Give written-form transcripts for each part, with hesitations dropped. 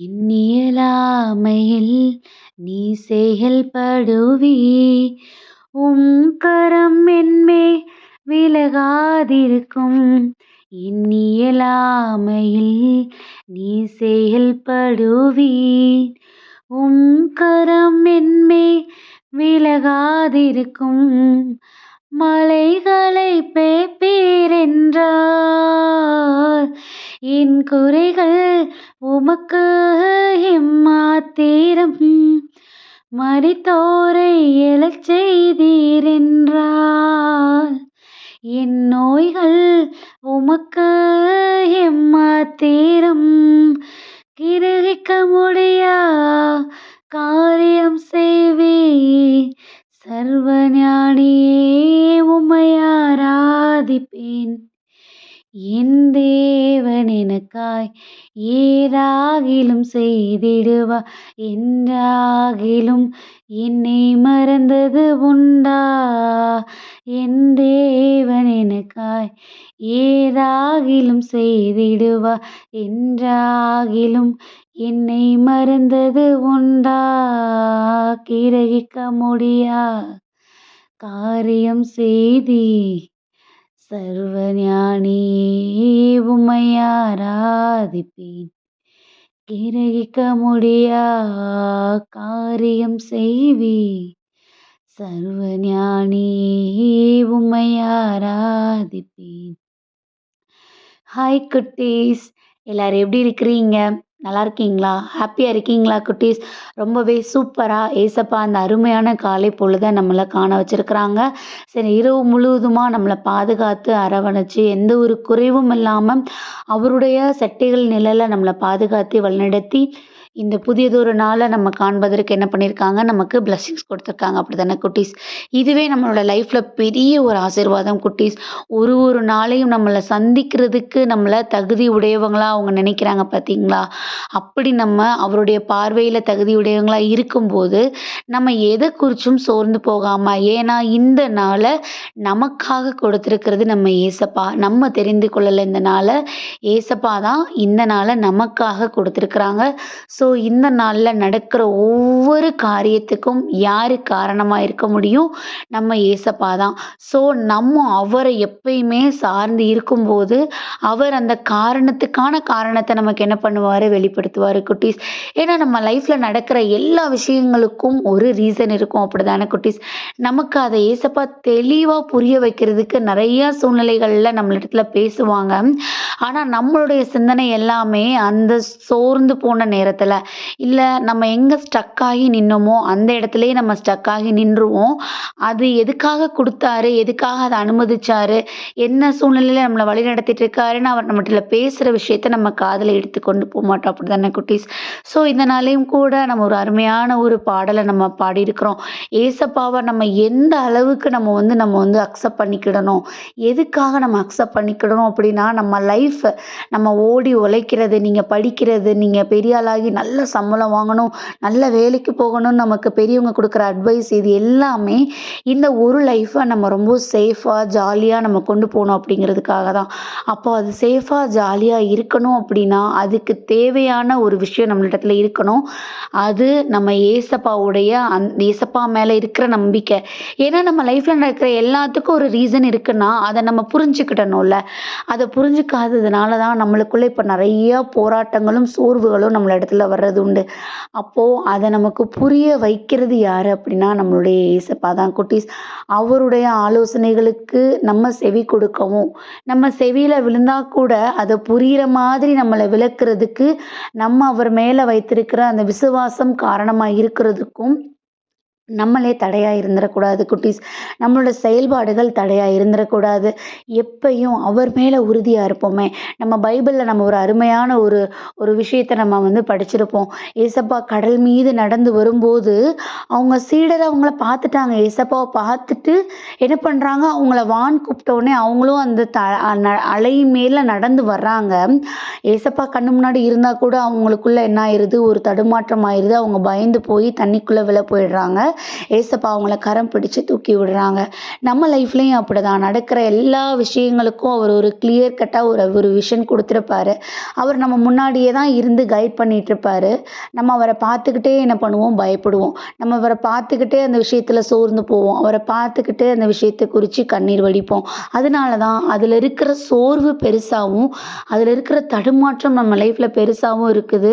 எண்ணியலாமையில் நீ செயல்படுவி உம் கரம் என்மே விலகாதிருக்கும். எண்ணியலாமையில் நீ செயல்படுவி உம் கரம் என்மே விலகாதிருக்கும். மலைகளை பேப்பீரென்றார் என் குறைகள் உமக்கு எம்மாத்திரம். மரித்தோரை எழச் செய்தீரென்றால் என் நோய்கள் உமக்கு எம்மாத்திரம். கிரகிக்க முடியா காரியம் செய்வீர். சர்வஞானியே உம்மை ஆராதிப்பேன். என் தேவன் எனக்காய் ஏதாகிலும் செய்திடுவா. என்றாகிலும் என்னை மறந்தது உண்டா? என் தேவன் எனக்காய் ஏதாகிலும் செய்திடுவா. என்றாகிலும் என்னை மறந்தது உண்டா? கிரகிக்க முடியா காரியம் செய்தி. சர்வஞானியே உம்மை ஆராதிப்பேன். கிரகிக்க முடியா காரியம் செய்வி. சர்வஞானியே உம்மை ஆராதிப்பேன். ஹாய் குட்டீஸ், எல்லாரும் எப்படி இருக்கிறீங்க? நல்லா இருக்கீங்களா? ஹாப்பியாக இருக்கீங்களா குட்டீஸ்? ரொம்பவே சூப்பராக ஏசப்பா அந்த அருமையான காலை பொழுதை நம்மளை காண வச்சுருக்குறாங்க. சரி, இரவு முழுவதுமாக நம்மளை பாதுகாத்து அரவணைச்சு எந்த ஒரு குறைவும் இல்லாமல் அவருடைய சட்டைகள் நிழலை நம்மளை பாதுகாத்து வழிநடத்தி இந்த புதியதொரு நாளை நம்ம காண்பதற்கு என்ன பண்ணியிருக்காங்க, நமக்கு பிளஸ்ஸிங்ஸ் கொடுத்துருக்காங்க. அப்படி தானே குட்டீஸ்? இதுவே நம்மளோட லைஃப்பில் பெரிய ஒரு ஆசீர்வாதம் குட்டீஸ். ஒரு நாளையும் நம்மளை சந்திக்கிறதுக்கு நம்மளை தகுதி உடையவங்களாக அவங்க நினைக்கிறாங்க பார்த்தீங்களா? அப்படி நம்ம அவருடைய பார்வையில் தகுதி உடையவங்களாக இருக்கும்போது நம்ம எதை குறிச்சும் சோர்ந்து போகாமல், ஏன்னா இந்த நாளை நமக்காக கொடுத்துருக்கிறது நம்ம ஏசப்பா. நம்ம தெரிந்து கொள்ளலை இந்த நாளை, ஏசப்பா தான் இந்த நாளை நமக்காக கொடுத்துருக்குறாங்க. ஸோ இந்த நாளில் நடக்கிற ஒவ்வொரு காரியத்துக்கும் யார் காரணமாக இருக்க முடியும்? நம்ம ஏசப்பா தான். ஸோ நம்ம அவரை எப்பயுமே சார்ந்து இருக்கும்போது அவர் அந்த காரணத்தை நமக்கு என்ன பண்ணுவார், வெளிப்படுத்துவார் குட்டீஸ். ஏன்னா நம்ம லைஃப்பில் நடக்கிற எல்லா விஷயங்களுக்கும் ஒரு ரீசன் இருக்கும். அப்படி தானே குட்டீஸ்? நமக்கு அதை ஏசப்பா தெளிவாக புரிய வைக்கிறதுக்கு நிறையா சூழ்நிலைகளில் நம்மளிடத்துல பேசுவாங்க. ஆனால் நம்மளுடைய சிந்தனை எல்லாமே அந்த சோர்ந்து போன நேரத்தில், இல்லை நம்ம எங்கே ஸ்டக் ஆகி நின்னோமோ அந்த இடத்துலையே நம்ம ஸ்டக் ஆகி நின்றுவோம். அது எதுக்காக கொடுத்தாரு, எதுக்காக அதை அனுமதிச்சாரு, என்ன சூழ்நிலையில் நம்மளை வழி நடத்திட்டு இருக்காருன்னு அவர் நம்மகிட்ட பேசுகிற விஷயத்த நம்ம காதில் எடுத்து கொண்டு போக மாட்டோம். அப்படி தானே குட்டீஸ்? ஸோ இதனாலேயும் கூட நம்ம ஒரு அருமையான ஒரு பாடலை நம்ம பாடியிருக்கிறோம். ஏசப்பாவை நம்ம எந்த அளவுக்கு நம்ம வந்து அக்செப்ட் பண்ணிக்கிடணும், எதுக்காக நம்ம அக்செப்ட் பண்ணிக்கிடணும் அப்படின்னா, நம்ம லைஃப் நம்ம ஓடி உழைக்கிறது, நீங்கள் படிக்கிறது, நீங்கள் பெரிய ஆளாகி நல்ல சம்பளம் வாங்கணும், நல்ல வேலைக்கு போகணும்னு நமக்கு பெரியவங்க கொடுக்குற அட்வைஸ், இது எல்லாமே இந்த ஒரு லைஃப்பை நம்ம ரொம்ப சேஃபாக ஜாலியாக நம்ம கொண்டு போகணும் அப்படிங்கிறதுக்காக தான். அப்போ அது சேஃபாக ஜாலியாக இருக்கணும் அப்படின்னா அதுக்கு தேவையான ஒரு விஷயம் நம்மளிடத்துல இருக்கணும். அது நம்ம ஏசப்பாவுடைய ஏசப்பா மேலே இருக்கிற நம்பிக்கை. ஏன்னா நம்ம லைஃப்பில் நடக்கிற எல்லாத்துக்கும் ஒரு ரீசன் இருக்குன்னா அதை நம்ம புரிஞ்சுக்கிட்டணும்ல. அதை புரிஞ்சுக்காததுனால தான் நம்மளுக்குள்ளே இப்போ நிறைய போராட்டங்களும் சோர்வுகளும் நம்மள இடத்துல வர்றது உண்டு. அப்போது அதை நமக்கு புரிய வைக்கிறது யார் அப்படின்னா நம்மளுடைய ஏசப்பா தான் குட்டீஸ். அவருடைய ஆலோசனைகளுக்கு நம்ம செவி கொடுக்கவும், நம்ம செவியில் விழுந்தா கூட அதை புரிகிற மாதிரி நம்மளை விளக்குறதுக்கு நம்ம அவர் மேலே வைத்திருக்கிற அந்த விசுவாசம் காரணமாக இருக்கிறதுக்கும் நம்மளே தடையாக இருந்துடக்கூடாது குட்டீஸ். நம்மளோட செயல்பாடுகள் தடையாக இருந்துடக்கூடாது. எப்பயும் அவர் மேலே உறுதியாக இருப்போமே. நம்ம பைபிளில் நம்ம ஒரு அருமையான ஒரு விஷயத்தை நம்ம படிச்சிருப்போம். ஏசப்பா கடல் மீது நடந்து வரும்போது அவங்க சீடரை அவங்கள பார்த்துட்டாங்க. ஏசப்பாவை பார்த்துட்டு என்ன பண்ணுறாங்க, அவங்கள வான் கூப்பிட்டோடனே அவங்களும் அந்த அலை மேலே நடந்து வர்றாங்க. ஏசப்பா கண்ணு முன்னாடி இருந்தால் கூட அவங்களுக்குள்ள என்ன ஆயிடுது, ஒரு தடுமாற்றம் ஆயிடுது. அவங்க பயந்து போய் தண்ணிக்குள்ளே விழ போயிடுறாங்க. ஏசப்பா அவங்கள கரம் பிடிச்சு தூக்கி விடுறாங்க. நம்ம லைஃப்லேயும் அப்படிதான் நடக்கிற எல்லா விஷயங்களுக்கும் அவர் ஒரு கிளியர் கட்டாக ஒரு விஷன் கொடுத்துருப்பாரு. அவர் நம்ம முன்னாடியே தான் இருந்து கைட் பண்ணிட்டு இருப்பாரு. நம்ம அவரை பார்த்துக்கிட்டே என்ன பண்ணுவோம், பயப்படுவோம். நம்ம அவரை பார்த்துக்கிட்டே அந்த விஷயத்தில் சோர்ந்து போவோம். அவரை பார்த்துக்கிட்டே அந்த விஷயத்தை குறித்து கண்ணீர் வடிப்போம். அதனால தான் அதில் இருக்கிற சோர்வு பெருசாகவும் அதில் இருக்கிற தடுமாற்றம் நம்ம லைஃப்பில் பெருசாகவும் இருக்குது.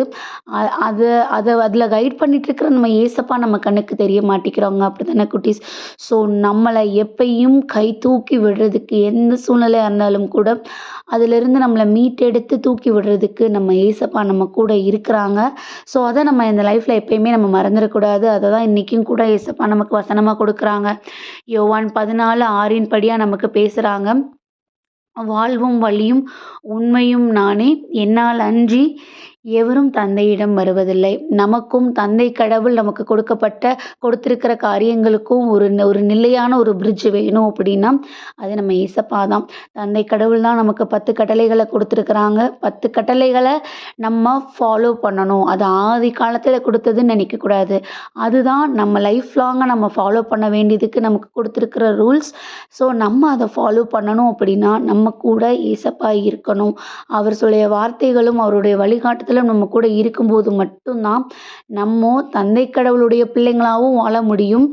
அது அதை அதில் கைட் பண்ணிட்டு இருக்கிற நம்ம ஏசப்பா நம்ம கண்ணுக்கு தெரிய மாட்டேங்கிறவங்க, அப்படி தானே குட்டீஸ்? ஸோ நம்மளை எப்பயும் கை தூக்கி விடுறதுக்கு எந்த சூழ்நிலையாக இருந்தாலும் கூட அதிலிருந்து நம்மளை மீட்டெடுத்து தூக்கி விடுறதுக்கு நம்ம ஏசப்பா நம்ம கூட இருக்கிறாங்க. ஸோ அதை நம்ம இந்த லைஃப்பில் எப்பயுமே நம்ம மறந்துடக்கூடாது. அதை தான் இன்றைக்கும் கூட ஏசப்பா நமக்கு வசனமாக கொடுக்குறாங்க. யோவான் 14:6 படியாக நமக்கு பேசுகிறாங்க. வாழ்வும் வழியும் உண்மையும் நானே, என்னால் அன்றி எவரும் தந்தையிடம் வருவதில்லை. நமக்கும் தந்தை கடவுள் நமக்கு கொடுத்திருக்கிற காரியங்களுக்கும் ஒரு நிலையான ஒரு பிரிட்ஜ் வேணும் அப்படின்னா அது நம்ம ஏசப்பா தான். தந்தை கடவுள் தான் நமக்கு 10 கட்டளைகளை கொடுத்துருக்குறாங்க. 10 கட்டளைகளை நம்ம ஃபாலோ பண்ணணும். அது ஆதி காலத்தில் கொடுத்ததுன்னு நினைக்கக்கூடாது. அதுதான் நம்ம லைஃப் லாங்காக நம்ம ஃபாலோ பண்ண வேண்டியதுக்கு நமக்கு கொடுத்துருக்கிற ரூல்ஸ். ஸோ நம்ம அதை ஃபாலோ பண்ணணும் அப்படின்னா நம்ம கூட ஏசப்பா இருக்கணும். அவர் சொல்லிய வார்த்தைகளும் அவருடைய வழிகாட்டுதலும் நம்ம கூட இருக்கும்போது மட்டும்தான் நம்ம தந்தை கடவுளுடைய பிள்ளைங்களாகவும் வாழ முடியும்.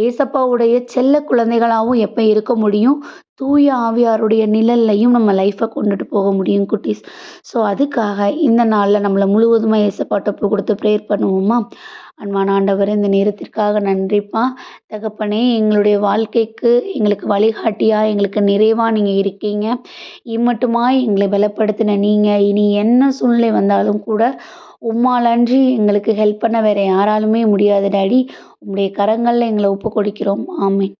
ஏசப்பாவுடைய செல்ல குழந்தைகளாகவும் எப்போ இருக்க முடியும். தூய ஆவியாருடைய நிழல்லையும் நம்ம லைஃப்பை கொண்டுட்டு போக முடியும் குட்டீஸ். ஸோ அதுக்காக இந்த நாளில் நம்மளை முழுவதுமாக ஏசப்பாட்ட ஒப்பு கொடுத்து ப்ரேயர் பண்ணுவோமா? அன்பான ஆண்டவரே, இந்த நேரத்திற்காக நன்றிப்பா. தகப்பனே, எங்களுடைய வாழ்க்கைக்கு எங்களுக்கு வழிகாட்டியாக எங்களுக்கு நிறைவாக நீங்கள் இருக்கீங்க. இம்மட்டுமாய் எங்களை பலப்படுத்தின நீங்கள் இனி என்ன சூழ்நிலை வந்தாலும் கூட உம்மாலன்றி எங்களுக்கு ஹெல்ப் பண்ண வேறு யாராலுமே முடியாது டாடி. உங்களுடைய கரங்களில் எங்களை ஒப்பு கொடுக்கிறோம். ஆமென்.